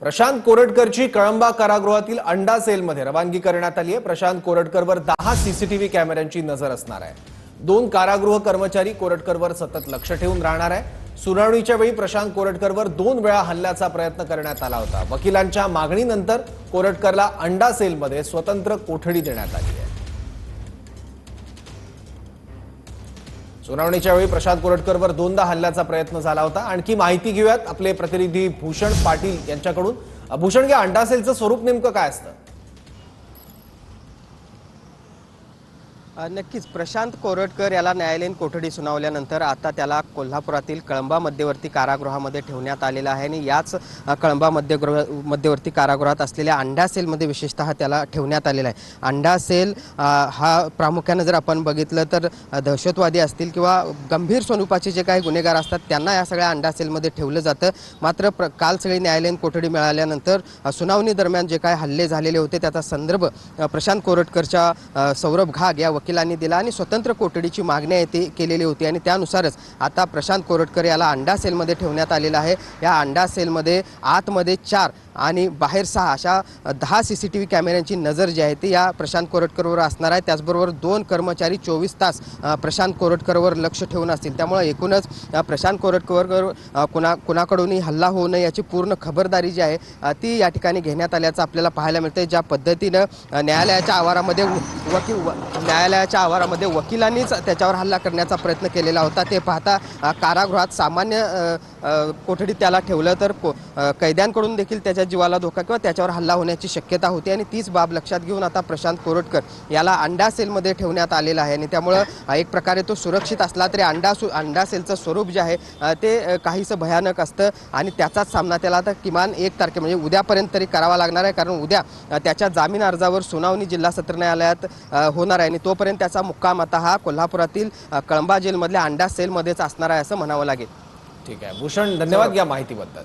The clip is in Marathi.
प्रशांत कोरटकरची कळंबा कारागृहातील अंडा सेलमध्ये रवानगी करण्यात आली आहे। प्रशांत कोरटकरवर 10 सीसीटीव्ही कॅमेऱ्यांची नजर असणार आहे। 2 कारागृह कर्मचारी कोरटकरवर सतत लक्ष ठेवून राहणार आहे। सुनावणीच्या वेळी प्रशांत कोरटकरवर 2 वेळा हल्ल्याचा प्रयत्न करण्यात आला होता। वकिलांच्या मागणीनंतर कोरटकरला अंडा सेलमध्ये स्वतंत्र कोठडी देण्यात आली आहे। सुनावणीच्या वेळी प्रशांत कोरटकरवर 2दा हल्ल्याचा प्रयत्न झाला होता। आणखी माहिती घेऊयात आपले प्रतिनिधी भूषण पाटील यांच्याकडून। भूषण, या अंडा सेलचं स्वरूप नेमकं काय असतं? नक्कीच प्रशांत कोरटकर याला न्यायालयीन कोठडी सुनावल्यानंतर आता त्याला कोल्हापुरातील कळंबा मध्यवर्ती कारागृहामध्ये ठेवण्यात आलेला आहे आणि याच कळंबा मध्यवर्ती कारागृहात असलेल्या अंडा सेलमध्ये विशेषतः त्याला ठेवण्यात आलेला आहे। अंडा सेल हा प्रामुख्याने जर आपण बघितलं तर दहशतवादी असतील किंवा गंभीर स्वरूपाचे जे काही गुन्हेगार असतात त्यांना या सगळ्या अंडा सेलमध्ये ठेवलं जातं। मात्र काल सगळी न्यायालयीन कोठडी मिळाल्यानंतर सुनावणी दरम्यान जे काही हल्ले झालेले होते त्याचा संदर्भ प्रशांत कोरटकरच्या सौरभ घाग या वकिलांनी दिला आणि स्वतंत्र कोठडीची मागणी केलेली होती आणि त्यानुसारच आता प्रशांत कोरटकर याला अंडा सेलमध्ये ठेवण्यात आलेला आहे। या अंडा सेलमध्ये आतमध्ये 4 आणि बाहेर 6 अशा 10 सीसीटीव्ही कॅमेऱ्यांची नजर जी आहे ती या प्रशांत कोरटकरवर असणार आहे। त्याचबरोबर 2 कर्मचारी 24 तास प्रशांत कोरटकरवर लक्ष ठेवून असतील। त्यामुळे एकूणच प्रशांत कोरटकरवर कुणाकडूनही हल्ला होऊ नये याची पूर्ण खबरदारी जी आहे ती या ठिकाणी घेण्यात आल्याचं आपल्याला पाहायला मिळते। ज्या पद्धतीनं न्यायालयाच्या आवारामध्ये वकिलांनीच त्याच्यावर हल्ला करण्याचा प्रयत्न केलेला होता ते पाहता कारागृहात सामान्य कोठडीत त्याला ठेवलं तर कैद्यांकडून देखील त्याच्या जीवाला धोका किंवा त्याच्यावर हल्ला होण्याची शक्यता होती आणि तीच बाब लक्षात घेऊन आता प्रशांत कोरटकर याला अंडा सेलमध्ये ठेवण्यात आलेला आहे आणि त्यामुळं एक प्रकारे तो सुरक्षित असला तरी अंडा सेलचं स्वरूप जे आहे ते काहीसं भयानक असतं आणि त्याचाच सामना त्याला आता किमान 1 तारखे म्हणजे उद्यापर्यंत तरी करावा लागणार आहे। कारण उद्या त्याच्या जामीन अर्जावर सुनावणी जिल्हा सत्र न्यायालयात होणार आहे आणि तोपर्यंत त्याचा मुक्काम आता हा कोल्हापुरातील कळंबा जेलमधल्या अंडा सेलमध्येच असणार आहे असं म्हणावं लागेल। ठीक आहे भूषण, धन्यवाद या माहितीबद्दल।